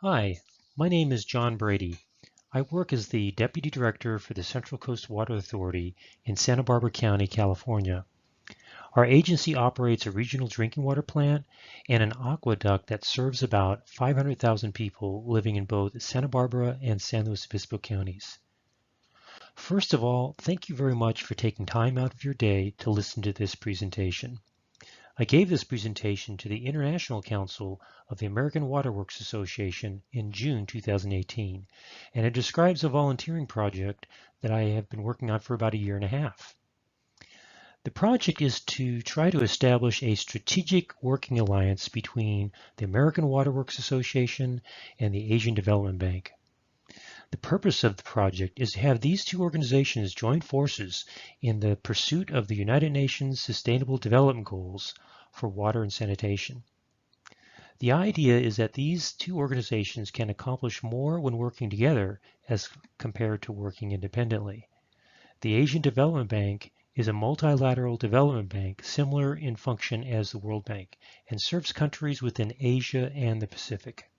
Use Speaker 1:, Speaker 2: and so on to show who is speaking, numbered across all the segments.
Speaker 1: Hi, my name is John Brady. I work as the Deputy Director for the Central Coast Water Authority in Santa Barbara County, California. Our agency operates a regional drinking water plant and an aqueduct that serves about 500,000 people living in both Santa Barbara and San Luis Obispo counties. First of all, thank you very much for taking time out of your day to listen to this presentation. I gave this presentation to the International Council of the American Water Works Association in June 2018, and it describes a volunteering project that I have been working on for about a year and a half. The project is to try to establish a strategic working alliance between the American Water Works Association and the Asian Development Bank. The purpose of the project is to have these two organizations join forces in the pursuit of the United Nations Sustainable Development Goals for water and sanitation. The idea is that these two organizations can accomplish more when working together as compared to working independently. The Asian Development Bank is a multilateral development bank similar in function as the World Bank and serves countries within Asia and the Pacific.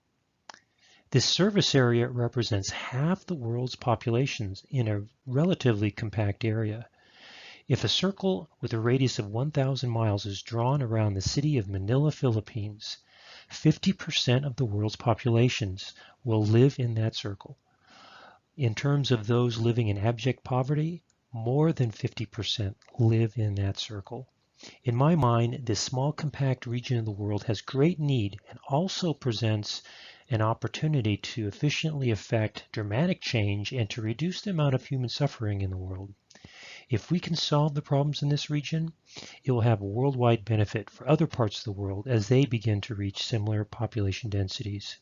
Speaker 1: This service area represents half the world's populations in a relatively compact area. If a circle with a radius of 1,000 miles is drawn around the city of Manila, Philippines, 50% of the world's populations will live in that circle. In terms of those living in abject poverty, more than 50% live in that circle. In my mind, this small compact region of the world has great need and also presents an opportunity to efficiently affect dramatic change and to reduce the amount of human suffering in the world. If we can solve the problems in this region, it will have a worldwide benefit for other parts of the world as they begin to reach similar population densities.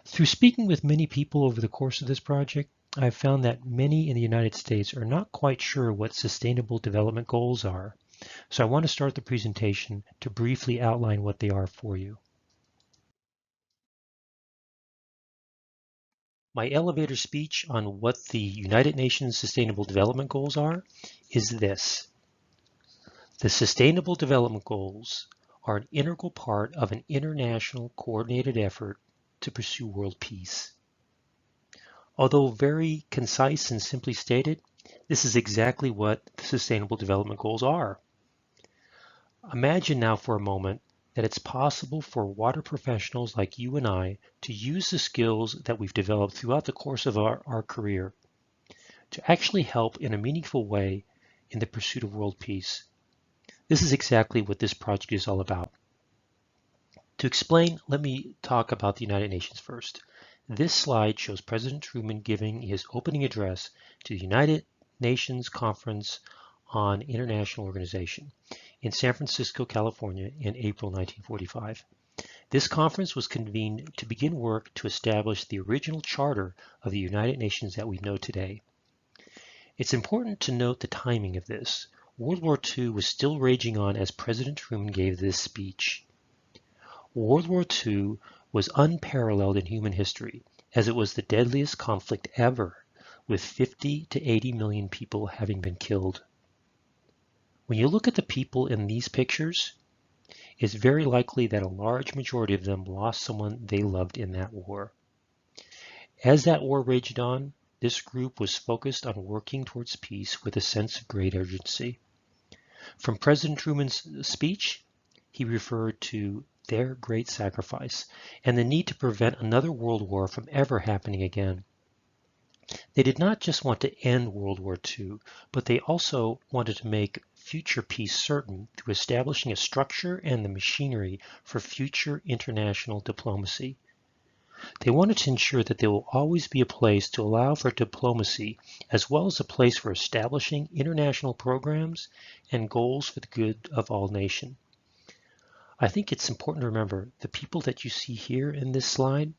Speaker 1: Through speaking with many people over the course of this project, I've found that many in the United States are not quite sure what Sustainable Development Goals are. So I want to start the presentation to briefly outline what they are for you. My elevator speech on what the United Nations Sustainable Development Goals are is this. The Sustainable Development Goals are an integral part of an international coordinated effort to pursue world peace. Although very concise and simply stated, this is exactly what the Sustainable Development Goals are. Imagine now for a moment that it's possible for water professionals like you and I to use the skills that we've developed throughout the course of our career to actually help in a meaningful way in the pursuit of world peace. This is exactly what this project is all about. To explain, let me talk about the United Nations first. This slide shows President Truman giving his opening address to the United Nations Conference on International Organization in San Francisco, California in April 1945. This conference was convened to begin work to establish the original charter of the United Nations that we know today. It's important to note the timing of this. World War II was still raging on as President Truman gave this speech. World War II was unparalleled in human history, as it was the deadliest conflict ever, with 50 to 80 million people having been killed. When you look at the people in these pictures, it's very likely that a large majority of them lost someone they loved in that war. As that war raged on, this group was focused on working towards peace with a sense of great urgency. From President Truman's speech, he referred to their great sacrifice and the need to prevent another world war from ever happening again. They did not just want to end World War II, but they also wanted to make future peace certain through establishing a structure and the machinery for future international diplomacy. They wanted to ensure that there will always be a place to allow for diplomacy, as well as a place for establishing international programs and goals for the good of all nations. I think it's important to remember the people that you see here in this slide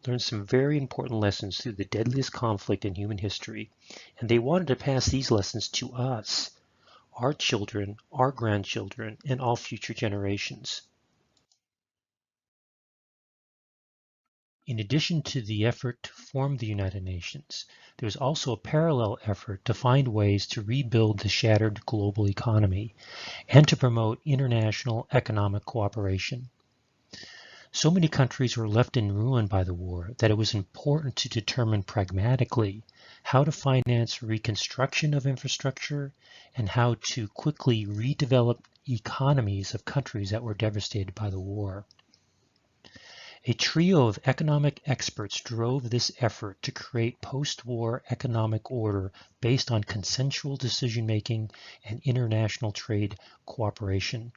Speaker 1: learned some very important lessons through the deadliest conflict in human history, and they wanted to pass these lessons to us, our children, our grandchildren, and all future generations. In addition to the effort to form the United Nations, there's also a parallel effort to find ways to rebuild the shattered global economy and to promote international economic cooperation. So many countries were left in ruin by the war that it was important to determine pragmatically how to finance reconstruction of infrastructure and how to quickly redevelop economies of countries that were devastated by the war. A trio of economic experts drove this effort to create post-war economic order based on consensual decision-making and international trade cooperation.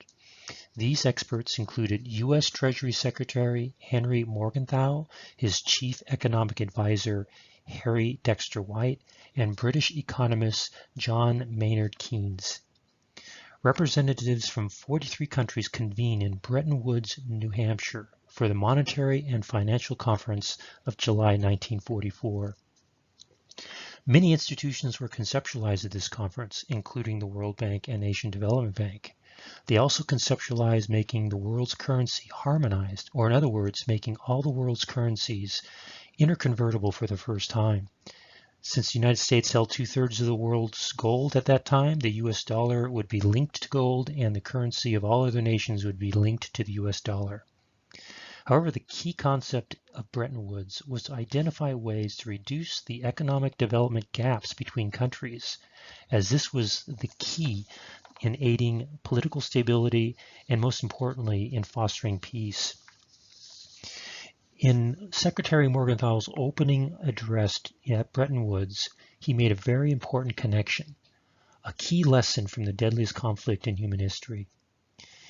Speaker 1: These experts included U.S. Treasury Secretary Henry Morgenthau, his chief economic advisor Harry Dexter White, and British economist John Maynard Keynes. Representatives from 43 countries convened in Bretton Woods, New Hampshire, for the Monetary and Financial Conference of July 1944. Many institutions were conceptualized at this conference, including the World Bank and Asian Development Bank. They also conceptualized making the world's currency harmonized, or in other words, making all the world's currencies interconvertible for the first time. Since the United States held 2/3 of the world's gold at that time, the US dollar would be linked to gold and the currency of all other nations would be linked to the US dollar. However, the key concept of Bretton Woods was to identify ways to reduce the economic development gaps between countries, as this was the key in aiding political stability and, most importantly, in fostering peace. In Secretary Morgenthau's opening address at Bretton Woods, he made a very important connection, a key lesson from the deadliest conflict in human history.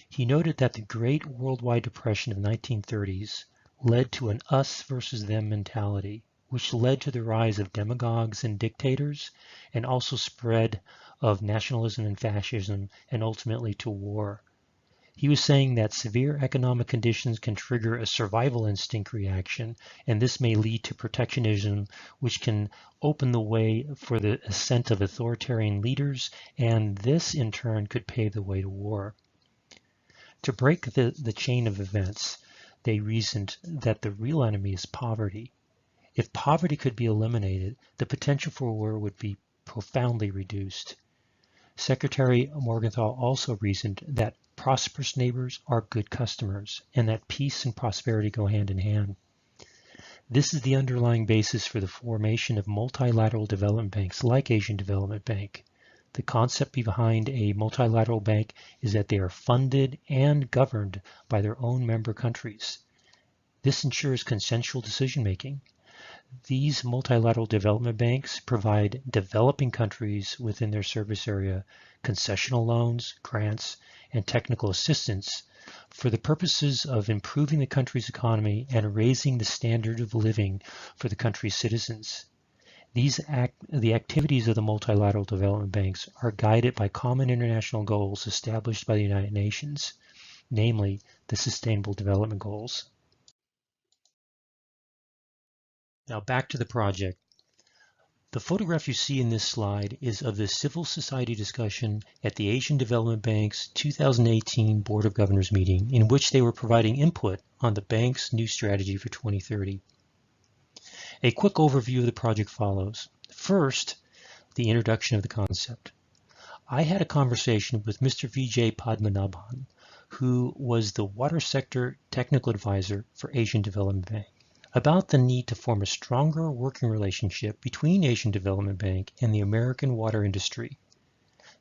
Speaker 1: He noted that the Great Worldwide Depression of the 1930s led to an us versus them mentality, which led to the rise of demagogues and dictators, and also spread of nationalism and fascism, and ultimately to war. He was saying that severe economic conditions can trigger a survival instinct reaction, and this may lead to protectionism, which can open the way for the ascent of authoritarian leaders, and this in turn could pave the way to war. To break the chain of events, they reasoned that the real enemy is poverty. If poverty could be eliminated, the potential for war would be profoundly reduced. Secretary Morgenthau also reasoned that prosperous neighbors are good customers, and that peace and prosperity go hand in hand. This is the underlying basis for the formation of multilateral development banks like Asian Development Bank. The concept behind a multilateral bank is that they are funded and governed by their own member countries. This ensures consensual decision-making. These multilateral development banks provide developing countries within their service area concessional loans, grants, and technical assistance for the purposes of improving the country's economy and raising the standard of living for the country's citizens. The activities of the multilateral development banks are guided by common international goals established by the United Nations, namely the Sustainable Development Goals. Now back to the project. The photograph you see in this slide is of the civil society discussion at the Asian Development Bank's 2018 Board of Governors meeting, in which they were providing input on the bank's new strategy for 2030. A quick overview of the project follows. First, the introduction of the concept. I had a conversation with Mr. Vijay Padmanabhan, who was the water sector technical advisor for Asian Development Bank, about the need to form a stronger working relationship between Asian Development Bank and the American water industry.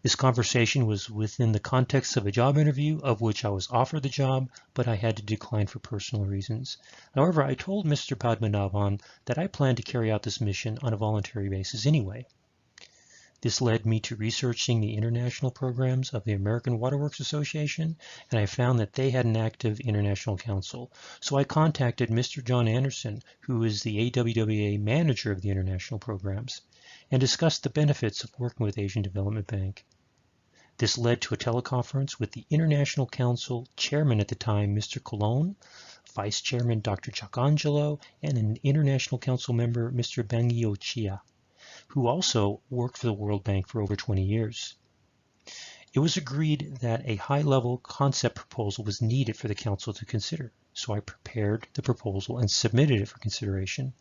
Speaker 1: This conversation was within the context of a job interview of which I was offered the job, but I had to decline for personal reasons. However, I told Mr. Padmanabhan that I planned to carry out this mission on a voluntary basis anyway. This led me to researching the international programs of the American Waterworks Association, and I found that they had an active international council. So I contacted Mr. John Anderson, who is the AWWA manager of the international programs, and discussed the benefits of working with Asian Development Bank. This led to a teleconference with the International Council chairman at the time, Mr. Cologne, vice chairman Dr. Chakangelo, and an International Council member, Mr. Bangio Chia, who also worked for the World Bank for over 20 years. It was agreed that a high-level concept proposal was needed for the Council to consider, so I prepared the proposal and submitted it for consideration.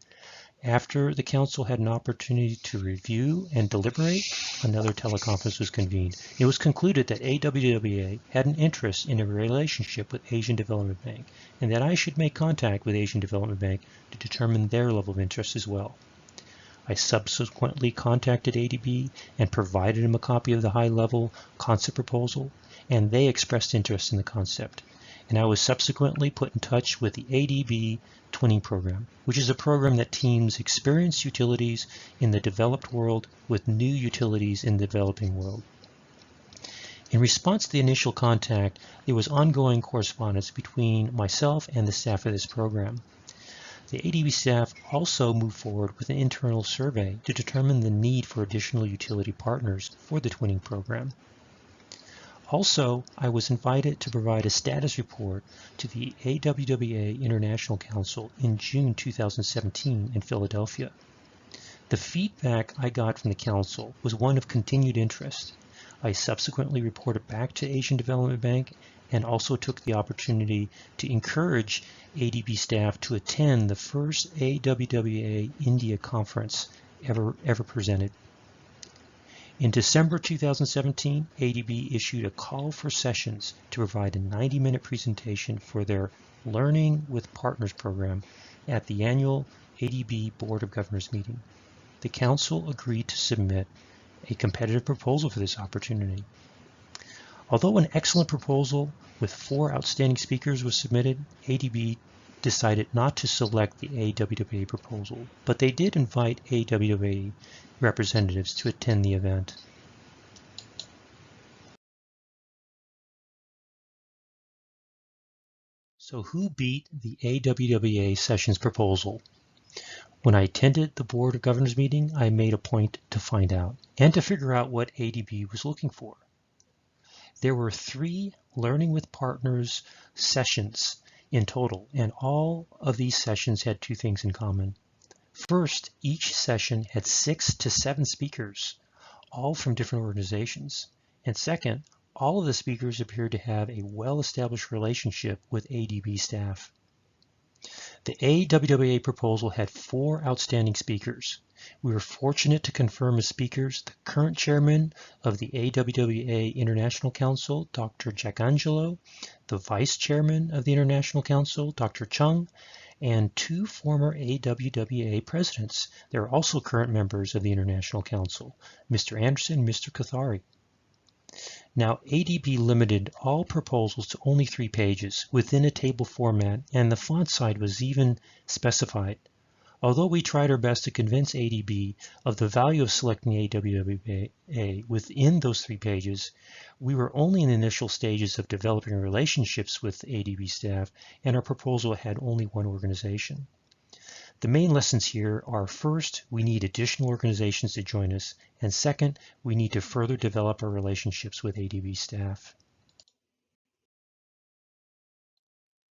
Speaker 1: After the council had an opportunity to review and deliberate, another teleconference was convened. It was concluded that AWWA had an interest in a relationship with Asian Development Bank, and that I should make contact with Asian Development Bank to determine their level of interest as well. I subsequently contacted ADB and provided them a copy of the high-level concept proposal, and they expressed interest in the concept. And I was subsequently put in touch with the ADB Twinning Program, which is a program that teams experienced utilities in the developed world with new utilities in the developing world. In response to the initial contact, there was ongoing correspondence between myself and the staff of this program. The ADB staff also moved forward with an internal survey to determine the need for additional utility partners for the Twinning Program. Also, I was invited to provide a status report to the AWWA International Council in June 2017 in Philadelphia. The feedback I got from the Council was one of continued interest. I subsequently reported back to Asian Development Bank and also took the opportunity to encourage ADB staff to attend the first AWWA India conference ever presented. In December 2017, ADB issued a call for sessions to provide a 90-minute presentation for their Learning with Partners program at the annual ADB Board of Governors meeting. The Council agreed to submit a competitive proposal for this opportunity. Although an excellent proposal with 4 outstanding speakers was submitted, ADB decided not to select the AWWA proposal, but they did invite AWWA representatives to attend the event. So who beat the AWWA sessions proposal? When I attended the Board of Governors meeting, I made a point to find out and to figure out what ADB was looking for. There were 3 Learning with Partners sessions in total, and all of these sessions had 2 things in common. First, each session had 6 to 7 speakers, all from different organizations. And second, all of the speakers appeared to have a well-established relationship with ADB staff. The AWWA proposal had 4 outstanding speakers. We were fortunate to confirm as speakers the current chairman of the AWWA International Council, Dr. Jackangelo, the vice chairman of the International Council, Dr. Chung, and 2 former AWWA presidents. They are also current members of the International Council, Mr. Anderson and Mr. Kathari. Now, ADB limited all proposals to only 3 pages within a table format, and the font size was even specified. Although we tried our best to convince ADB of the value of selecting AWWA within those 3 pages, we were only in the initial stages of developing relationships with ADB staff, and our proposal had only 1 organization. The main lessons here are: first, we need additional organizations to join us, and second, we need to further develop our relationships with ADB staff.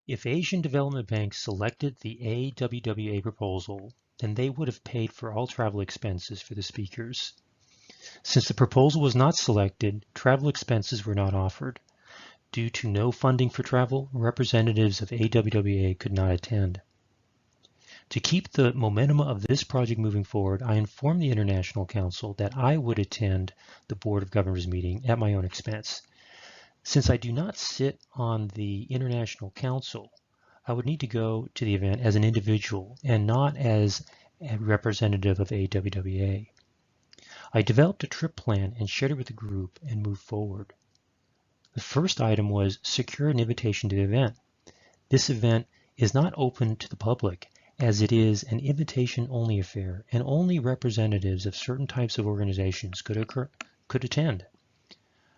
Speaker 1: If Asian Development Bank selected the AWWA proposal, then they would have paid for all travel expenses for the speakers. Since the proposal was not selected, travel expenses were not offered. Due to no funding for travel, representatives of AWWA could not attend. To keep the momentum of this project moving forward, I informed the International Council that I would attend the Board of Governors meeting at my own expense. Since I do not sit on the International Council, I would need to go to the event as an individual and not as a representative of AWWA. I developed a trip plan and shared it with the group and moved forward. The first item was secure an invitation to the event. This event is not open to the public, as it is an invitation-only affair, and only representatives of certain types of organizations could attend.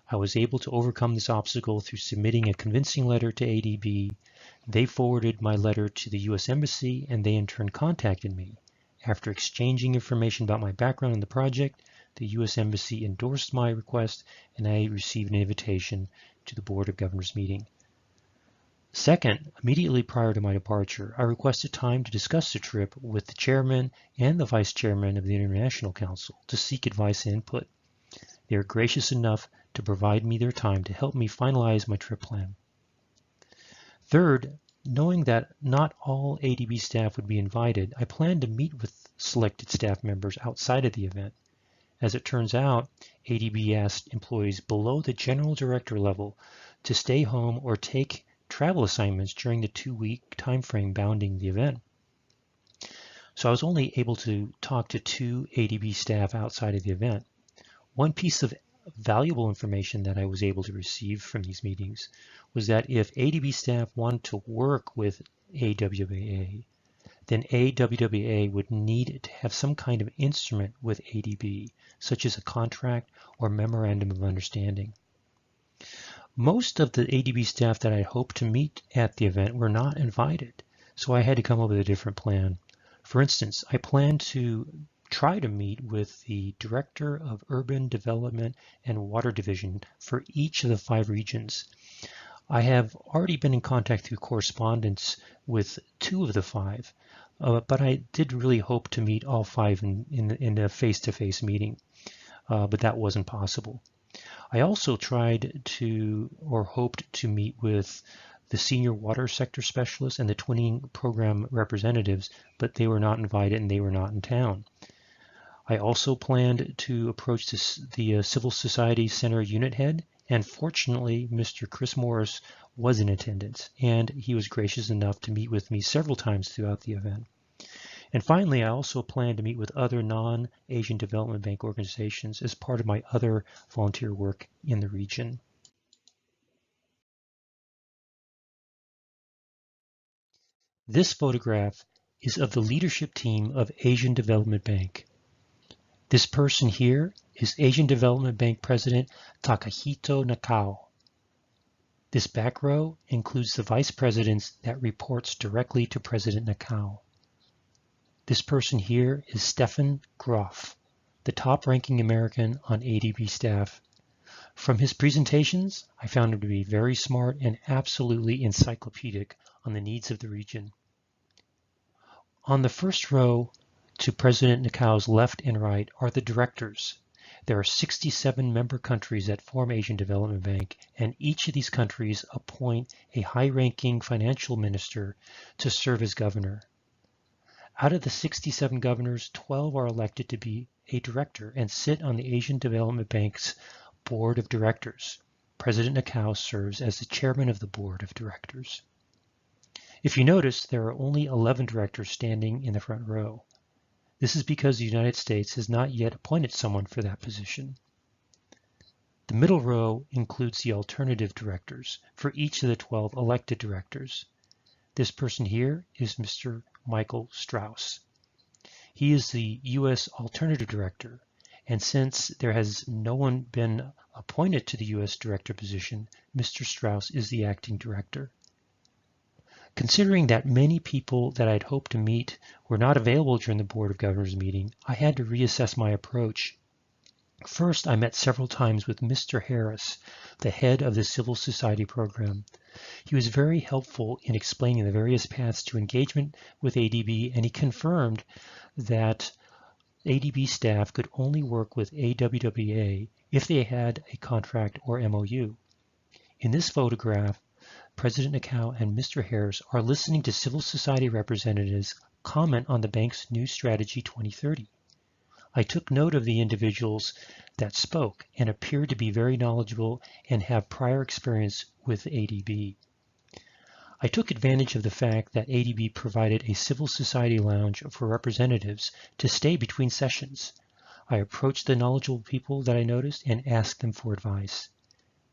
Speaker 1: I was able to overcome this obstacle through submitting a convincing letter to ADB. They forwarded my letter to the U.S. Embassy, and they in turn contacted me. After exchanging information about my background in the project, the U.S. Embassy endorsed my request, and I received an invitation to the Board of Governors meeting. Second, immediately prior to my departure, I requested time to discuss the trip with the chairman and the vice chairman of the International Council to seek advice and input. They are gracious enough to provide me their time to help me finalize my trip plan. Third, Knowing that not all ADB staff would be invited, I planned to meet with selected staff members outside of the event. As it turns out, ADB asked employees below the general director level to stay home or take travel assignments during the 2-week time frame bounding the event. So I was only able to talk to 2 ADB staff outside of the event. One piece of valuable information that I was able to receive from these meetings was that if ADB staff wanted to work with AWWA, then AWWA would need to have some kind of instrument with ADB, such as a contract or memorandum of understanding. Most of the ADB staff that I hoped to meet at the event were not invited, so I had to come up with a different plan. For instance, I planned to try to meet with the Director of Urban Development and Water Division for each of the 5 regions. I have already been in contact through correspondence with 2 of the 5, but I did really hope to meet all 5 in a face-to-face meeting, but that wasn't possible. I also tried to, or hoped to meet with the senior water sector specialists and the twinning program representatives, but they were not invited and they were not in town. I also planned to approach the Civil Society Center unit head, and fortunately, Mr. Chris Morris was in attendance, and he was gracious enough to meet with me several times throughout the event. And finally, I also planned to meet with other non-Asian Development Bank organizations as part of my other volunteer work in the region. This photograph is of the leadership team of Asian Development Bank. This person here is Asian Development Bank President Takahito Nakao. This back row includes the vice presidents that reports directly to President Nakao. This person here is Stefan Groff, the top-ranking American on ADB staff. From his presentations, I found him to be very smart and absolutely encyclopedic on the needs of the region. On the first row, to President Nakao's left and right, are the directors. There are 67 member countries that form Asian Development Bank, and each of these countries appoint a high-ranking financial minister to serve as governor. Out of the 67 governors, 12 are elected to be a director and sit on the Asian Development Bank's board of directors. President Nakao serves as the chairman of the board of directors. If you notice, there are only 11 directors standing in the front row. This is because the United States has not yet appointed someone for that position. The middle row includes the alternative directors for each of the 12 elected directors. This person here is Mr. Michael Strauss. He is the U.S. alternative director, and since there has no one been appointed to the U.S. director position, Mr. Strauss is the acting director. Considering that many people that I'd hoped to meet were not available during the Board of Governors meeting, I had to reassess my approach. First, I met several times with Mr. Harris, the head of the Civil Society program. He was very helpful in explaining the various paths to engagement with ADB, and he confirmed that ADB staff could only work with AWWA if they had a contract or MOU. In this photograph, President Nakao and Mr. Harris are listening to civil society representatives comment on the bank's new strategy 2030. I took note of the individuals that spoke and appeared to be very knowledgeable and have prior experience with ADB. I took advantage of the fact that ADB provided a civil society lounge for representatives to stay between sessions. I approached the knowledgeable people that I noticed and asked them for advice.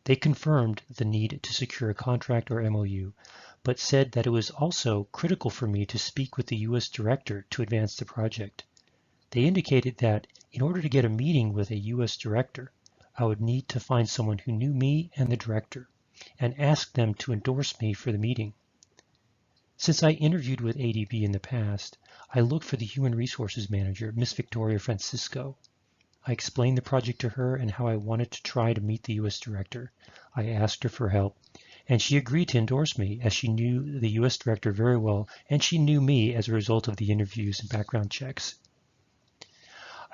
Speaker 1: They confirmed the need to secure a contract or MOU, but said that it was also critical for me to speak with the U.S. director to advance the project. They indicated that in order to get a meeting with a U.S. director, I would need to find someone who knew me and the director, and ask them to endorse me for the meeting. Since I interviewed with ADB in the past, I looked for the Human Resources Manager, Ms. Victoria Francisco. I explained the project to her and how I wanted to try to meet the U.S. director. I asked her for help, and she agreed to endorse me as she knew the U.S. director very well, and she knew me as a result of the interviews and background checks.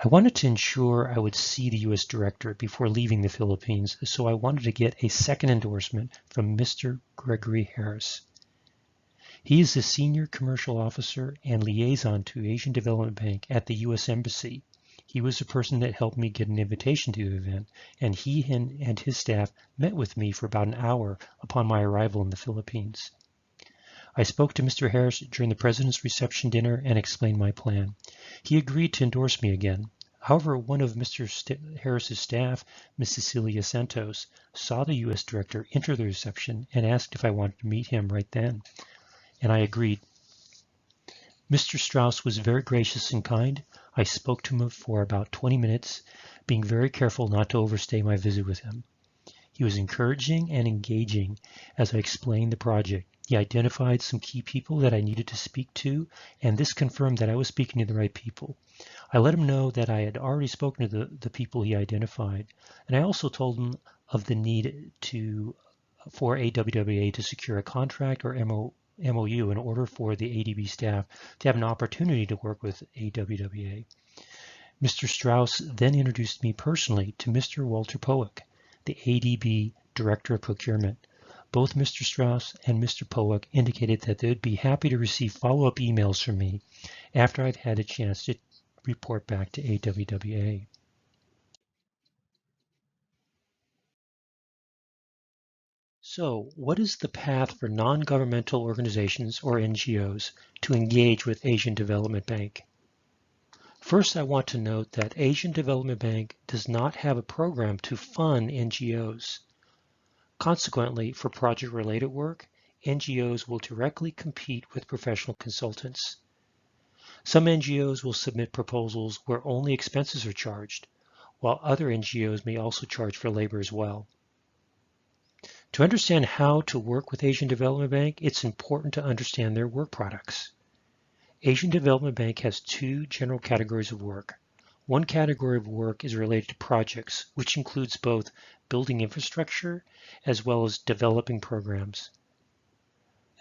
Speaker 1: I wanted to ensure I would see the U.S. director before leaving the Philippines, so I wanted to get a second endorsement from Mr. Gregory Harris. He is the Senior Commercial Officer and Liaison to Asian Development Bank at the U.S. Embassy. He was the person that helped me get an invitation to the event, and he and his staff met with me for about an hour upon my arrival in the Philippines. I spoke to Mr. Harris during the President's reception dinner and explained my plan. He agreed to endorse me again. However, one of Mr. Harris's staff, Ms. Cecilia Santos, saw the U.S. Director enter the reception and asked if I wanted to meet him right then, and I agreed. Mr. Strauss was very gracious and kind. I spoke to him for about 20 minutes, being very careful not to overstay my visit with him. He was encouraging and engaging as I explained the project. He identified some key people that I needed to speak to, and this confirmed that I was speaking to the right people. I let him know that I had already spoken to the people he identified, and I also told him of the need for AWWA to secure a contract or MOU in order for the ADB staff to have an opportunity to work with AWWA. Mr. Strauss then introduced me personally to Mr. Walter Powick, the ADB Director of Procurement. Both Mr. Strauss and Mr. Powick indicated that they would be happy to receive follow-up emails from me after I've had a chance to report back to AWWA. So, what is the path for non-governmental organizations or NGOs to engage with Asian Development Bank? First, I want to note that Asian Development Bank does not have a program to fund NGOs. Consequently, for project-related work, NGOs will directly compete with professional consultants. Some NGOs will submit proposals where only expenses are charged, while other NGOs may also charge for labor as well. To understand how to work with Asian Development Bank, it's important to understand their work products. Asian Development Bank has two general categories of work. One category of work is related to projects, which includes both building infrastructure as well as developing programs.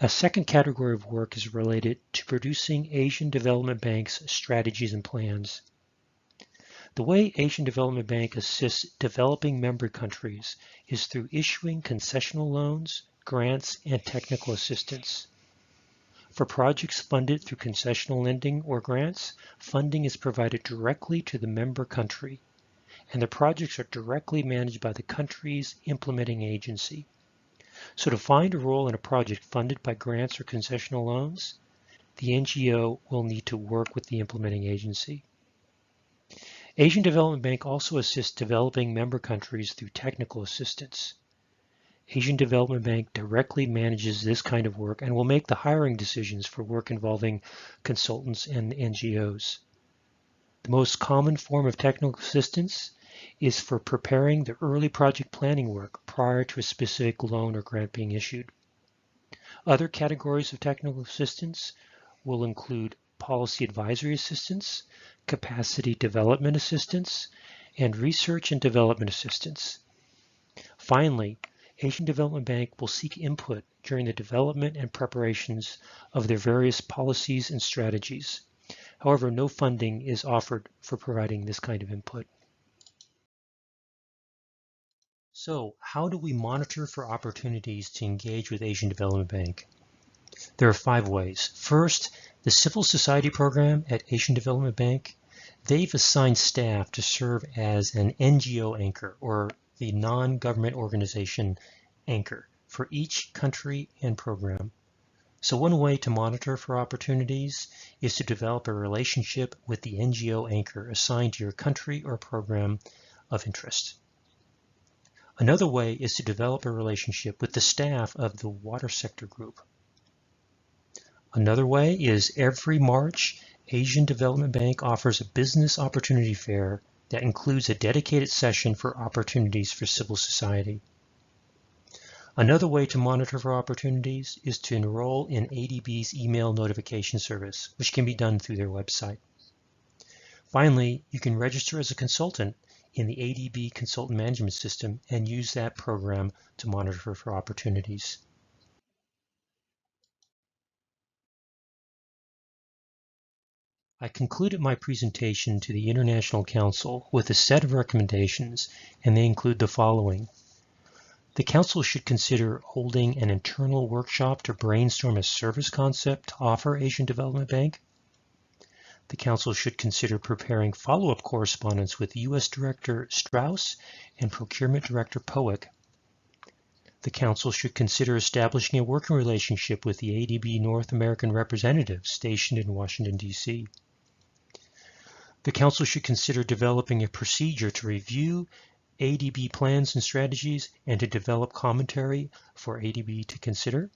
Speaker 1: A second category of work is related to producing Asian Development Bank's strategies and plans. The way Asian Development Bank assists developing member countries is through issuing concessional loans, grants, and technical assistance. For projects funded through concessional lending or grants, funding is provided directly to the member country, and the projects are directly managed by the country's implementing agency. So to find a role in a project funded by grants or concessional loans, the NGO will need to work with the implementing agency. Asian Development Bank also assists developing member countries through technical assistance. Asian Development Bank directly manages this kind of work and will make the hiring decisions for work involving consultants and NGOs. The most common form of technical assistance is for preparing the early project planning work prior to a specific loan or grant being issued. Other categories of technical assistance will include policy advisory assistance, capacity development assistance, and research and development assistance. Finally, Asian Development Bank will seek input during the development and preparations of their various policies and strategies. However, no funding is offered for providing this kind of input. So, how do we monitor for opportunities to engage with Asian Development Bank? There are 5 ways. First, the Civil Society Program at Asian Development Bank, they've assigned staff to serve as an NGO anchor, or the non-government organization anchor, for each country and program. So one way to monitor for opportunities is to develop a relationship with the NGO anchor assigned to your country or program of interest. Another way is to develop a relationship with the staff of the water sector group. Another way is every March, Asian Development Bank offers a business opportunity fair that includes a dedicated session for opportunities for civil society. Another way to monitor for opportunities is to enroll in ADB's email notification service, which can be done through their website. Finally, you can register as a consultant in the ADB Consultant Management System and use that program to monitor for opportunities. I concluded my presentation to the International Council with a set of recommendations, and they include the following. The Council should consider holding an internal workshop to brainstorm a service concept to offer Asian Development Bank. The Council should consider preparing follow-up correspondence with U.S. Director Strauss and Procurement Director Powick. The Council should consider establishing a working relationship with the ADB North American representative stationed in Washington, D.C. The Council should consider developing a procedure to review ADB plans and strategies and to develop commentary for ADB to consider.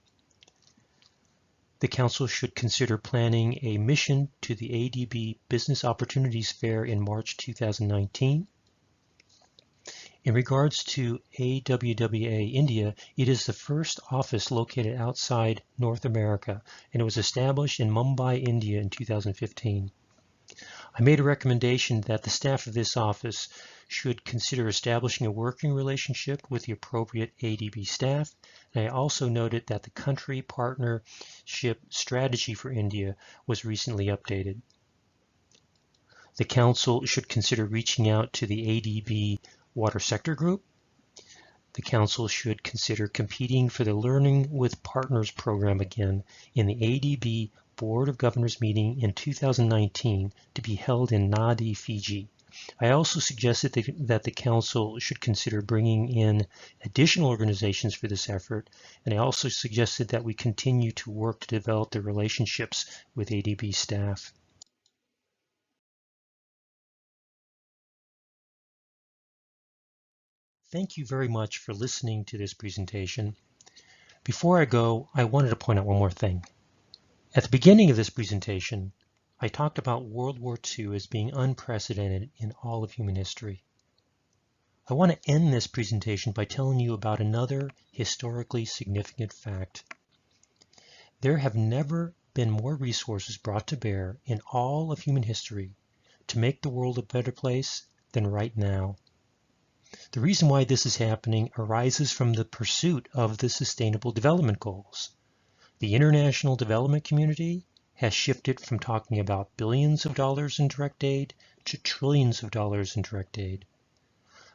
Speaker 1: The Council should consider planning a mission to the ADB Business Opportunities Fair in March 2019. In regards to AWWA India, it is the first office located outside North America, and it was established in Mumbai, India in 2015. I made a recommendation that the staff of this office should consider establishing a working relationship with the appropriate ADB staff, and I also noted that the country partnership strategy for India was recently updated. The Council should consider reaching out to the ADB Water Sector Group. The Council should consider competing for the Learning with Partners program again in the ADB Board of Governors meeting in 2019 to be held in Nadi, Fiji. I also suggested that the Council should consider bringing in additional organizations for this effort, and I also suggested that we continue to work to develop the relationships with ADB staff. Thank you very much for listening to this presentation. Before I go, I wanted to point out one more thing. At the beginning of this presentation, I talked about World War II as being unprecedented in all of human history. I want to end this presentation by telling you about another historically significant fact. There have never been more resources brought to bear in all of human history to make the world a better place than right now. The reason why this is happening arises from the pursuit of the Sustainable Development Goals. The international development community has shifted from talking about billions of dollars in direct aid to trillions of dollars in direct aid.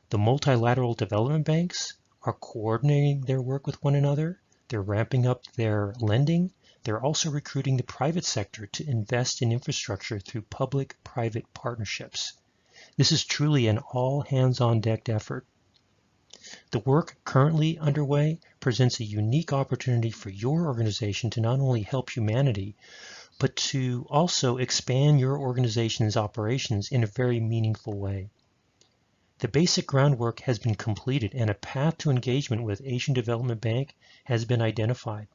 Speaker 1: The multilateral development banks are coordinating their work with one another. They're ramping up their lending. They're also recruiting the private sector to invest in infrastructure through public-private partnerships. This is truly an all-hands-on-deck effort. The work currently underway presents a unique opportunity for your organization to not only help humanity, but to also expand your organization's operations in a very meaningful way. The basic groundwork has been completed and a path to engagement with Asian Development Bank has been identified.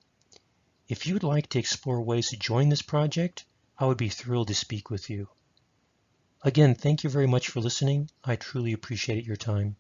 Speaker 1: If you'd like to explore ways to join this project, I would be thrilled to speak with you. Again, thank you very much for listening. I truly appreciate your time.